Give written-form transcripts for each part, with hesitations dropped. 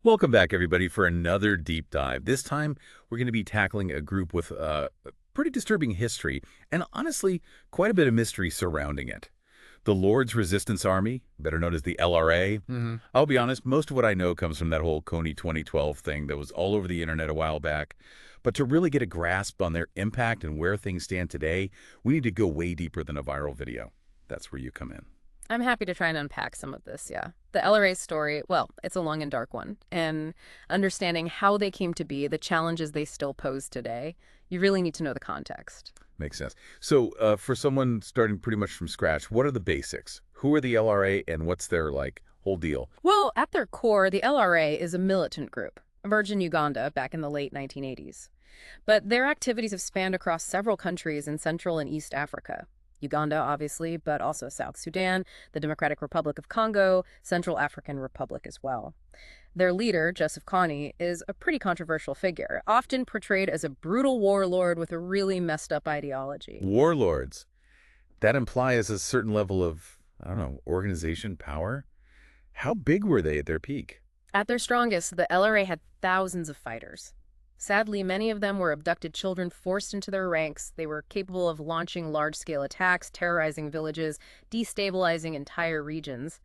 Welcome back, everybody, for another deep dive. This time, we're going to be tackling a group with a pretty disturbing history and, honestly, quite a bit of mystery surrounding it. The Lord's Resistance Army, better known as the LRA. I'll be honest, most of what I know comes from that whole Kony 2012 thing that was all over the internet a while back. But to really get a grasp on their impact and where things stand today, we need to go way deeper than a viral video. That's where you come in. I'm happy to try and unpack some of this, yeah. The LRA story, well, it's a long and dark one. And understanding how they came to be, the challenges they still pose today, you really need to know the context. Makes sense. So for someone starting pretty much from scratch, what are the basics? Who are the LRA and what's their, whole deal? Well, at their core, the LRA is a militant group, emerged in Uganda back in the late 1980s. But their activities have spanned across several countries in Central and East Africa. Uganda, obviously, but also South Sudan, the Democratic Republic of Congo, Central African Republic as well. Their leader, JosephKony, is a pretty controversial figure, often portrayed as a brutal warlord with a really messed up ideology. Warlords. That implies a certain level of, I don't know, organization, power? How big were they at their peak? At their strongest, the LRA had thousands of fighters. Sadly, many of them were abducted children forced into their ranks. They were capable of launching large-scale attacks, terrorizing villages, destabilizing entire regions.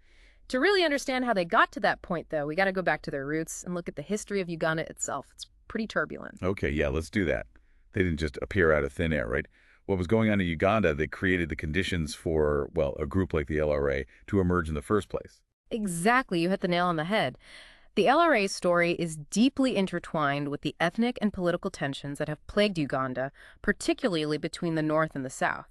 To really understand how they got to that point, though, we got to go back to their roots and look at the history of Uganda itself. It's pretty turbulent. Okay, yeah, let's do that. They didn't just appear out of thin air, right? What was going on in Uganda that created the conditions for, well, a group like the LRA to emerge in the first place? Exactly, you hit the nail on the head. The LRA's story is deeply intertwined with the ethnic and political tensions that have plagued Uganda, particularly between the North and the South.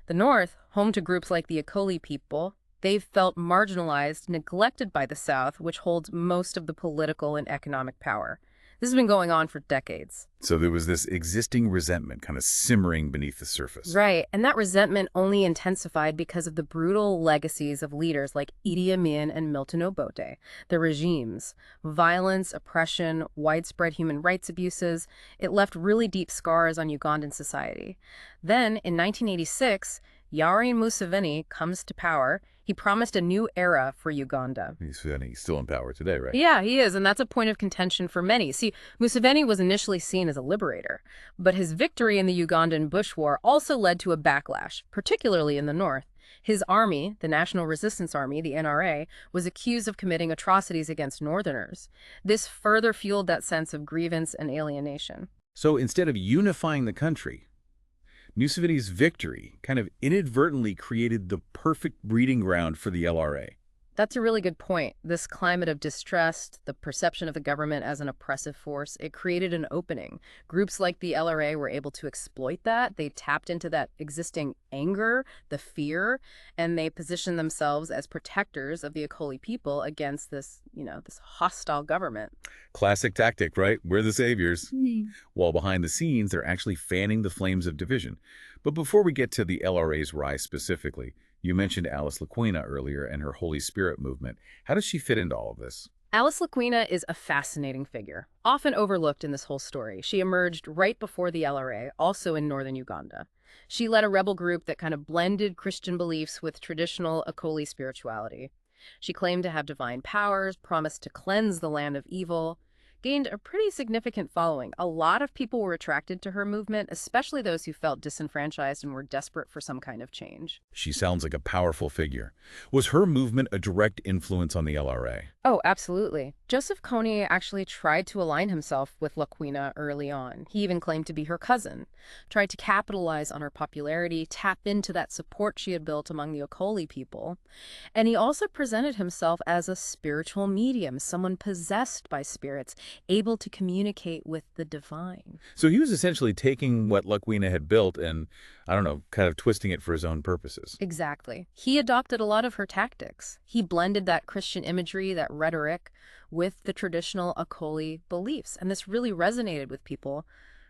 The North, home to groups like the Akoli people, they've felt marginalized, neglected by the South, which holds most of the political and economic power. This has been going on for decades. So there was this existing resentment kind of simmering beneath the surface. Right, and that resentment only intensified because of the brutal legacies of leaders like Idi Amin and Milton Obote. The regimes, violence, oppression, widespread human rights abuses, it left really deep scars on Ugandan society. Then, in 1986, Yoweri Museveni comes to power. He promised a new era for Uganda. He's still in power today, right? Yeah, he is, and that's a point of contention for many. See, Museveni was initially seen as a liberator, but his victory in the Ugandan Bush War also led to a backlash, particularly in the north. His army, the National Resistance Army, the NRA, was accused of committing atrocities against northerners. This further fueled that sense of grievance and alienation. So instead of unifying the country, Museveni's victory kind of inadvertently created the perfect breeding ground for the LRA. That's a really good point. This climate of distrust, the perception of the government as an oppressive force, it created an opening. Groups like the LRA were able to exploit that. They tapped into that existing anger, the fear, and they positioned themselves as protectors of the Akoli people against this, this hostile government. Classic tactic, right? We're the saviors. While behind the scenes, they're actually fanning the flames of division. But before we get to the LRA's rise specifically, you mentioned Alice Laquina earlier and her Holy Spirit movement. How does she fit into all of this? Alice Laquina is a fascinating figure, often overlooked in this whole story. She emerged right before the LRA, also in northern Uganda. She led a rebel group that kind of blended Christian beliefs with traditional Akoli spirituality. She claimed to have divine powers, promised to cleanse the land of evil, gained a pretty significant following. A lot of people were attracted to her movement, especially those who felt disenfranchised and were desperate for some kind of change. She sounds like a powerful figure. Was her movement a direct influence on the LRA? Oh, absolutely. JosephKony actually tried to align himself with Laquina early on. He even claimed to be her cousin, tried to capitalize on her popularity, tap into that support she had built among the Akoli people. And he also presented himself as a spiritual medium, someone possessed by spirits, able to communicate with the divine. So he was essentially taking what Laquina had built and, I don't know, kind of twisting it for his own purposes. Exactly. He adopted a lot of her tactics. He blended that Christian imagery, that rhetoric, with the traditional Akoli beliefs. And this really resonated with people.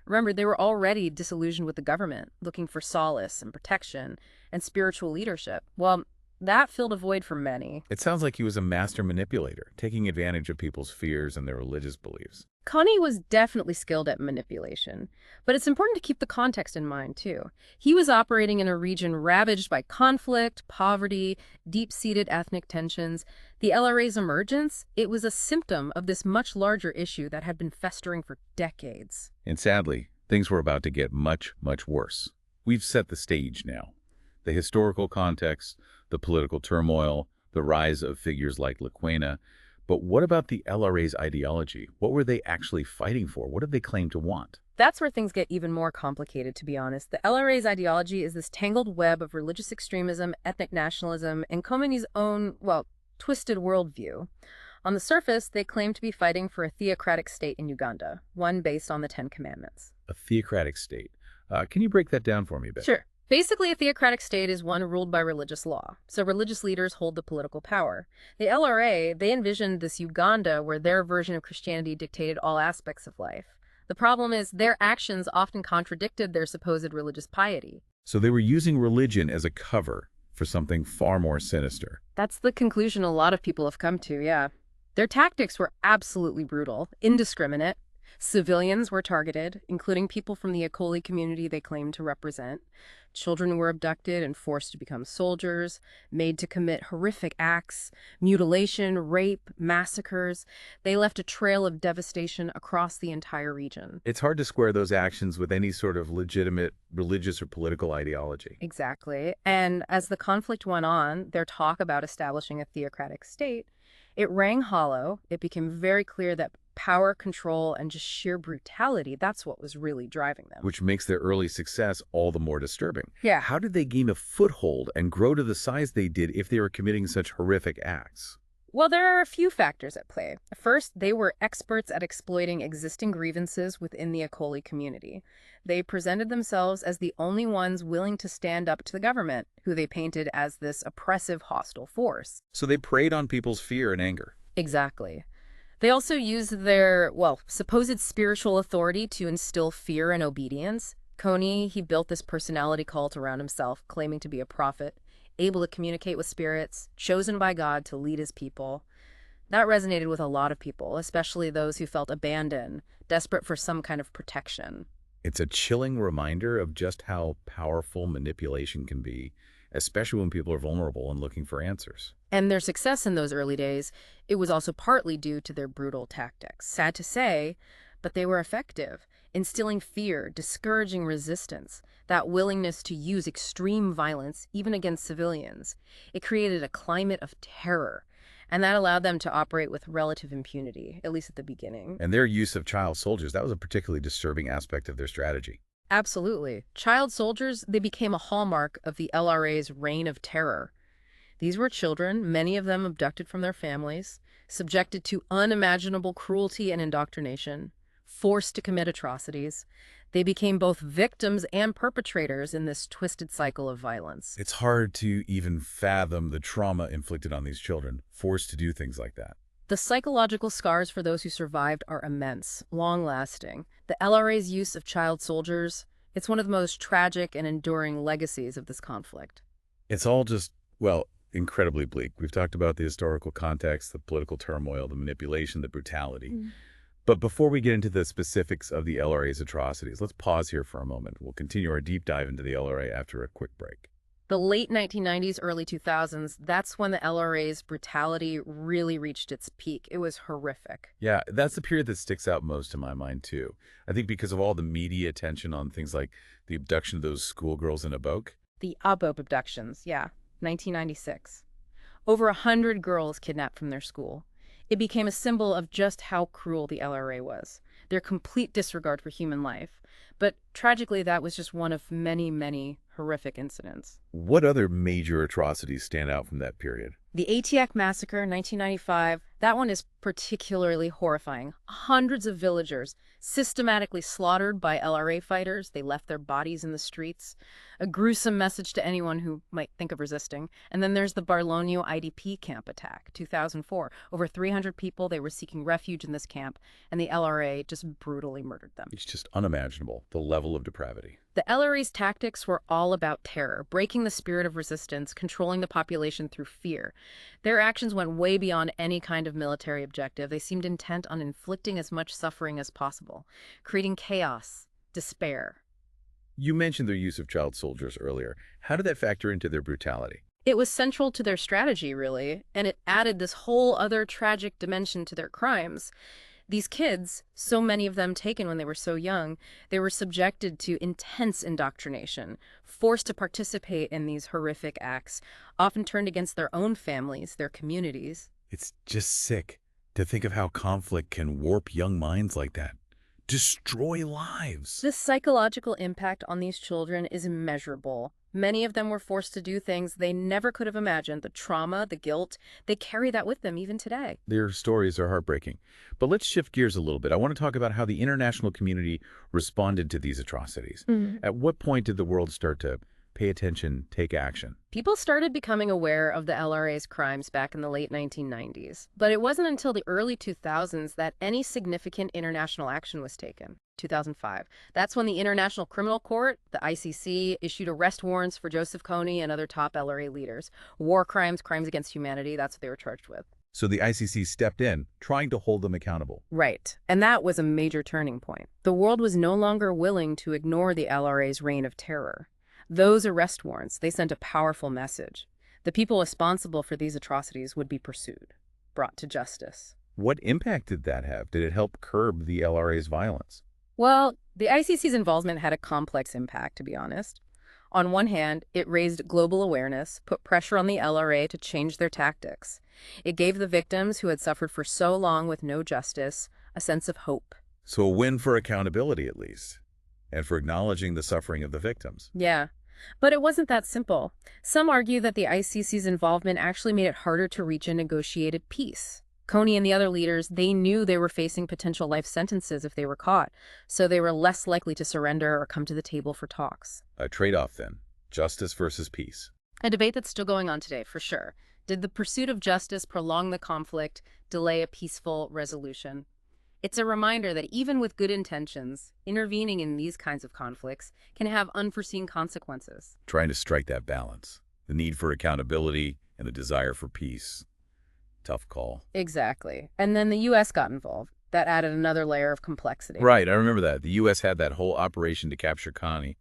Remember, they were already disillusioned with the government, looking for solace and protection and spiritual leadership. Well, That filled a void for many. It sounds like he was a master manipulator, taking advantage of people's fears and their religious beliefs. Kony was definitely skilled at manipulation, but it's important to keep the context in mind, too. He was operating in a region ravaged by conflict, poverty, deep-seated ethnic tensions. The LRA's emergence, it was a symptom of this much larger issue that had been festering for decades. And sadly, things were about to get much, much worse. We've set the stage now. The historical context, the political turmoil, the rise of figures like Lequena. But what about the LRA's ideology? What were they actually fighting for? What did they claim to want? That's where things get even more complicated, to be honest. The LRA's ideology is this tangled web of religious extremism, ethnic nationalism, and Khomeini's own, well, twisted worldview. On the surface, they claim to be fighting for a theocratic state in Uganda, one based on the Ten Commandments. A theocratic state. Can you break that down for me a bit? Sure. Basically, a theocratic state is one ruled by religious law, so religious leaders hold the political power. The LRA, they envisioned this Uganda where their version of Christianity dictated all aspects of life. The problem is their actions often contradicted their supposed religious piety. So they were using religion as a cover for something far more sinister. That's the conclusion a lot of people have come to, yeah. Their tactics were absolutely brutal, indiscriminate. Civilians were targeted, including people from the Akoli community they claimed to represent. Children were abducted and forced to become soldiers, made to commit horrific acts, mutilation, rape, massacres. They left a trail of devastation across the entire region. It's hard to square those actions with any sort of legitimate religious or political ideology. Exactly. And as the conflict went on, their talk about establishing a theocratic state, it rang hollow. It became very clear that power, control, and just sheer brutality, that's what was really driving them. Which makes their early success all the more disturbing. Yeah. How did they gain a foothold and grow to the size they did if they were committing such horrific acts? Well, there are a few factors at play. First, they were experts at exploiting existing grievances within the Akoli community. They presented themselves as the only ones willing to stand up to the government, who they painted as this oppressive, hostile force. So they preyed on people's fear and anger. Exactly. They also used their, well, supposed spiritual authority to instill fear and obedience. Kony, he built this personality cult around himself, claiming to be a prophet, able to communicate with spirits, chosen by God to lead his people. That resonated with a lot of people, especially those who felt abandoned, desperate for some kind of protection. It's a chilling reminder of just how powerful manipulation can be, especially when people are vulnerable and looking for answers. And their success in those early days, it was also partly due to their brutal tactics. Sad to say, but they were effective, instilling fear, discouraging resistance, that willingness to use extreme violence, even against civilians. It created a climate of terror, and that allowed them to operate with relative impunity, at least at the beginning. And their use of child soldiers, that was a particularly disturbing aspect of their strategy. Absolutely. Child soldiers, they became a hallmark of the LRA's reign of terror. These were children, many of them abducted from their families, subjected to unimaginable cruelty and indoctrination, forced to commit atrocities. They became both victims and perpetrators in this twisted cycle of violence. It's hard to even fathom the trauma inflicted on these children, forced to do things like that. The psychological scars for those who survived are immense, long-lasting. The LRA's use of child soldiers, it's one of the most tragic and enduring legacies of this conflict. It's all just, well, incredibly bleak. We've talked about the historical context, the political turmoil, the manipulation, the brutality. But before we get into the specifics of the LRA's atrocities, let's pause here for a moment. We'll continue our deep dive into the LRA after a quick break. The late 1990s, early 2000s, that's when the LRA's brutality really reached its peak. It was horrific. Yeah, that's the period that sticks out most in my mind, too. I think because of all the media attention on things like the abduction of those schoolgirls in Abok. The Abok abductions, yeah, 1996. Over 100 girls kidnapped from their school. It became a symbol of just how cruel the LRA was, their complete disregard for human life. But tragically, that was just one of many, many horrific incidents. What other major atrocities stand out from that period? The ATX massacre in 1995, that one is particularly horrifying. Hundreds of villagers systematically slaughtered by LRA fighters. They left their bodies in the streets. A gruesome message to anyone who might think of resisting. And then there's the Barlonio IDP camp attack, 2004. Over 300 people, they were seeking refuge in this camp, and the LRA just brutally murdered them. It's just unimaginable, the level of depravity. The LRA's tactics were all about terror, breaking the spirit of resistance, controlling the population through fear. Their actions went way beyond any kind of military objective. They seemed intent on inflicting as much suffering as possible, creating chaos, despair. You mentioned their use of child soldiers earlier. How did that factor into their brutality? It was central to their strategy, really, and it added this whole other tragic dimension to their crimes. These kids, so many of them taken when they were so young, they were subjected to intense indoctrination, forced to participate in these horrific acts, often turned against their own families, their communities. It's just sick to think of how conflict can warp young minds like that. Destroy lives. The psychological impact on these children is immeasurable. Many of them were forced to do things they never could have imagined. The trauma, the guilt, they carry that with them even today. Their stories are heartbreaking. But let's shift gears a little bit. I want to talk about how the international community responded to these atrocities. At what point did the world start to pay attention, take action? People started becoming aware of the LRA's crimes back in the late 1990s, but it wasn't until the early 2000s that any significant international action was taken. 2005. That's when the International Criminal Court, the ICC, issued arrest warrants for JosephKony and other top LRA leaders. War crimes, crimes against humanity, that's what they were charged with. So the ICC stepped in, trying to hold them accountable. Right. And that was a major turning point. The world was no longer willing to ignore the LRA's reign of terror. Those arrest warrants, they sent a powerful message. The people responsible for these atrocities would be pursued, brought to justice. What impact did that have? Did it help curb the LRA's violence? Well, the ICC's involvement had a complex impact, to be honest. On one hand, it raised global awareness, put pressure on the LRA to change their tactics. It gave the victims who had suffered for so long with no justice a sense of hope. So a win for accountability, at least, and for acknowledging the suffering of the victims. Yeah, but it wasn't that simple. Some argue that the ICC's involvement actually made it harder to reach a negotiated peace. Kony and the other leaders, they knew they were facing potential life sentences if they were caught, so they were less likely to surrender or come to the table for talks. A trade-off, then. Justice versus peace. A debate that's still going on today, for sure. Did the pursuit of justice prolong the conflict, delay a peaceful resolution? It's a reminder that even with good intentions, intervening in these kinds of conflicts can have unforeseen consequences. Trying to strike that balance. The need for accountability and the desire for peace. Tough call. Exactly. And then the U.S. got involved. That added another layer of complexity. Right, I remember that. The U.S. had that whole operation to capture Kony.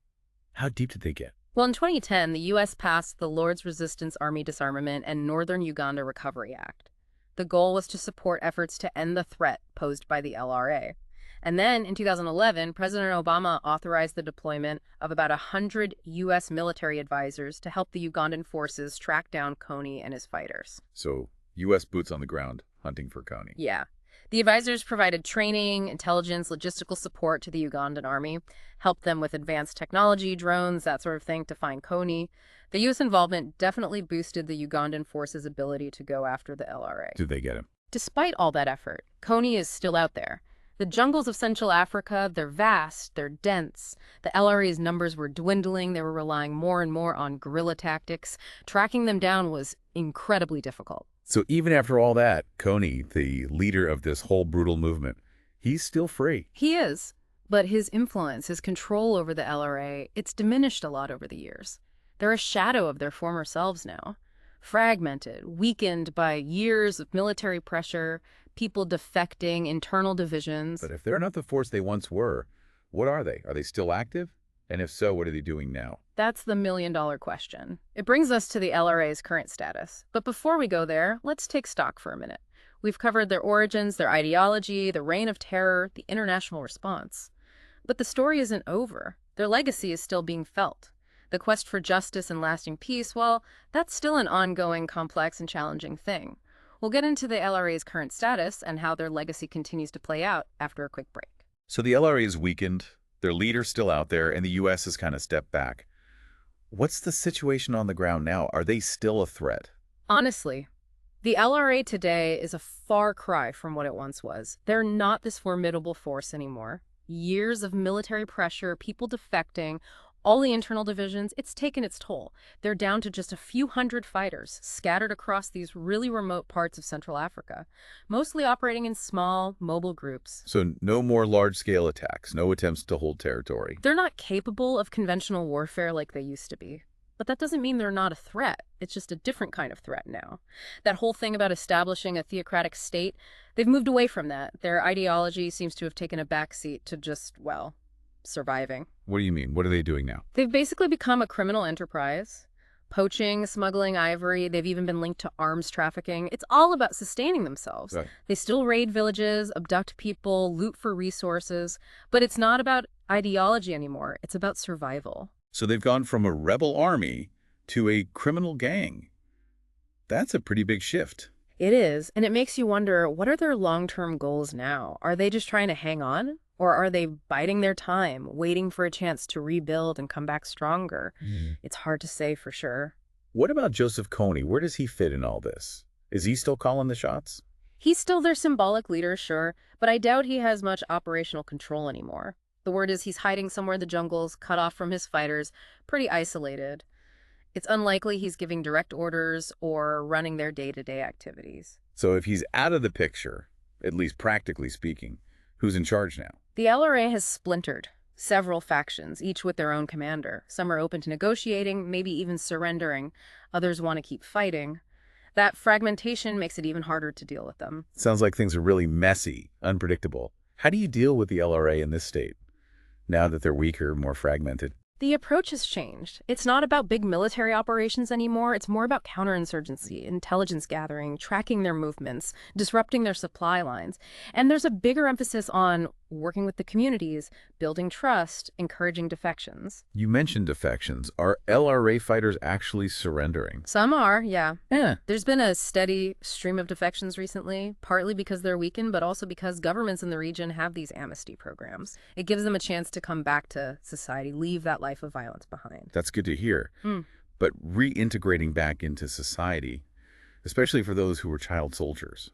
How deep did they get? Well, in 2010, the U.S. passed the LordsResistanceArmy Disarmament and Northern Uganda Recovery Act. The goal was to support efforts to end the threat posed by the LRA. And then, in 2011, President Obama authorized the deployment of about 100 U.S. military advisors to help the Ugandan forces track down Kony and his fighters. So, U.S. boots on the ground, hunting for Kony. Yeah. The advisors provided training, intelligence, logistical support to the Ugandan army, helped them with advanced technology, drones, that sort of thing, to find Kony. The U.S. involvement definitely boosted the Ugandan forces' ability to go after the LRA. Did they get him? Despite all that effort, Kony is still out there. The jungles of Central Africa, they're vast, they're dense. The LRA's numbers were dwindling. They were relying more and more on guerrilla tactics. Tracking them down was incredibly difficult. So even after all that, Kony, the leader of this whole brutal movement, he's still free. He is. But his influence, his control over the LRA, it's diminished a lot over the years. They're a shadow of their former selves now. Fragmented, weakened by years of military pressure, people defecting, internal divisions. But if they're not the force they once were, what are they? Are they still active? And if so, what are they doing now? That's the million-dollar question. It brings us to the LRA's current status. But before we go there, let's take stock for a minute. We've covered their origins, their ideology, the reign of terror, the international response. But the story isn't over. Their legacy is still being felt. The quest for justice and lasting peace, well, that's still an ongoing, complex, and challenging thing. We'll get into the LRA's current status and how their legacy continues to play out after a quick break. So the LRA is weakened, their leader's still out there, and the U.S. has kind of stepped back. What's the situation on the ground now? Are they still a threat? Honestly, The LRA today is a far cry from what it once was. They're not this formidable force anymore. Years of military pressure, people defecting, all the internal divisions, it's taken its toll. They're down to just a few hundred fighters, scattered across these really remote parts of Central Africa, mostly operating in small, mobile groups. So no more large-scale attacks, no attempts to hold territory. They're not capable of conventional warfare like they used to be. But that doesn't mean they're not a threat. It's just a different kind of threat now. That whole thing about establishing a theocratic state, they've moved away from that. Their ideology seems to have taken a backseat to just, well, surviving. What do you mean? What are they doing now? They've basically become a criminal enterprise. Poaching, smuggling ivory, they've even been linked to arms trafficking. It's all about sustaining themselves. Right. They still raid villages, abduct people, loot for resources. But it's not about ideology anymore. It's about survival. So they've gone from a rebel army to a criminal gang. That's a pretty big shift. It is, and it makes you wonder, what are their long-term goals now? Are they just trying to hang on? Or are they biding their time, waiting for a chance to rebuild and come back stronger? It's hard to say for sure. What about JosephKony? Where does he fit in all this? Is he still calling the shots? He's still their symbolic leader, sure, but I doubt he has much operational control anymore. The word is he's hiding somewhere in the jungles, cut off from his fighters, pretty isolated. It's unlikely he's giving direct orders or running their day-to-day activities. So if he's out of the picture, at least practically speaking, who's in charge now? The LRA has splintered. Several factions, each with their own commander. Some are open to negotiating, maybe even surrendering. Others want to keep fighting. That fragmentation makes it even harder to deal with them. Sounds like things are really messy, unpredictable. How do you deal with the LRA in this state, now that they're weaker, more fragmented? The approach has changed. It's not about big military operations anymore. It's more about counterinsurgency, intelligence gathering, tracking their movements, disrupting their supply lines. And there's a bigger emphasis on working with the communities, building trust, encouraging defections. You mentioned defections. Are LRA fighters actually surrendering? Some are, yeah. Yeah. There's been a steady stream of defections recently, partly because they're weakened, but also because governments in the region have these amnesty programs. It gives them a chance to come back to society, leave that life of violence behind. That's good to hear. But reintegrating back into society, especially for those who were child soldiers,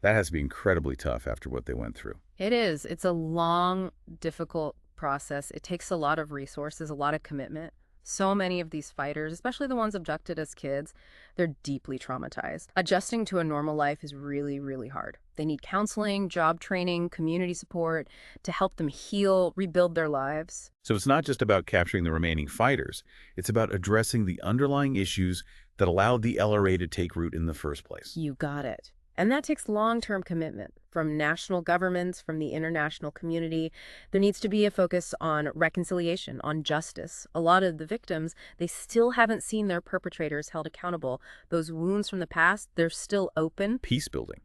that has to be incredibly tough after what they went through. It is. It's a long, difficult process. It takes a lot of resources, a lot of commitment. So many of these fighters, especially the ones abducted as kids, they're deeply traumatized. Adjusting to a normal life is really, really hard. They need counseling, job training, community support to help them heal, rebuild their lives. So it's not just about capturing the remaining fighters. It's about addressing the underlying issues that allowed the LRA to take root in the first place. You got it. And that takes long-term commitment from national governments, from the international community. There needs to be a focus on reconciliation, on justice. A lot of the victims, they still haven't seen their perpetrators held accountable. Those wounds from the past, they're still open. Peace building.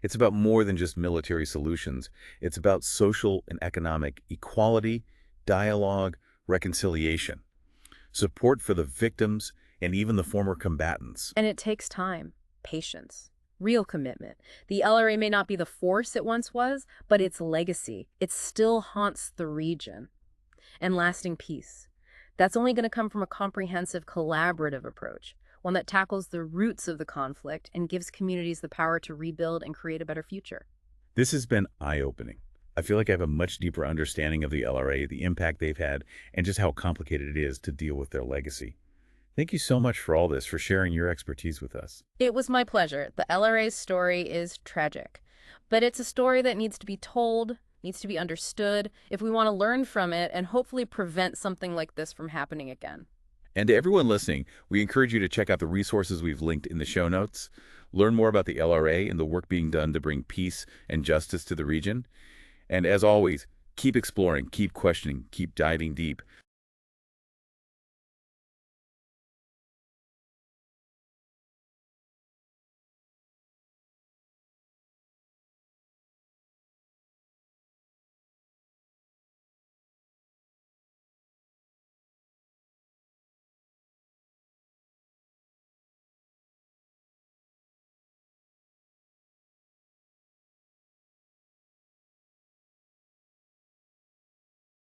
It's about more than just military solutions. It's about social and economic equality, dialogue, reconciliation, support for the victims and even the former combatants. And it takes time, patience. Real commitment. The LRA may not be the force it once was, but its legacy, it still haunts the region. And lasting peace. That's only going to come from a comprehensive, collaborative approach, one that tackles the roots of the conflict and gives communities the power to rebuild and create a better future. This has been eye-opening. I feel like I have a much deeper understanding of the LRA, the impact they've had, and just how complicated it is to deal with their legacy. Thank you so much for all this, for sharing your expertise with us. It was my pleasure. The LRA's story is tragic, but it's a story that needs to be told, needs to be understood, if we want to learn from it and hopefully prevent something like this from happening again. And to everyone listening, we encourage you to check out the resources we've linked in the show notes, learn more about the LRA and the work being done to bring peace and justice to the region. And as always, keep exploring, keep questioning, keep diving deep.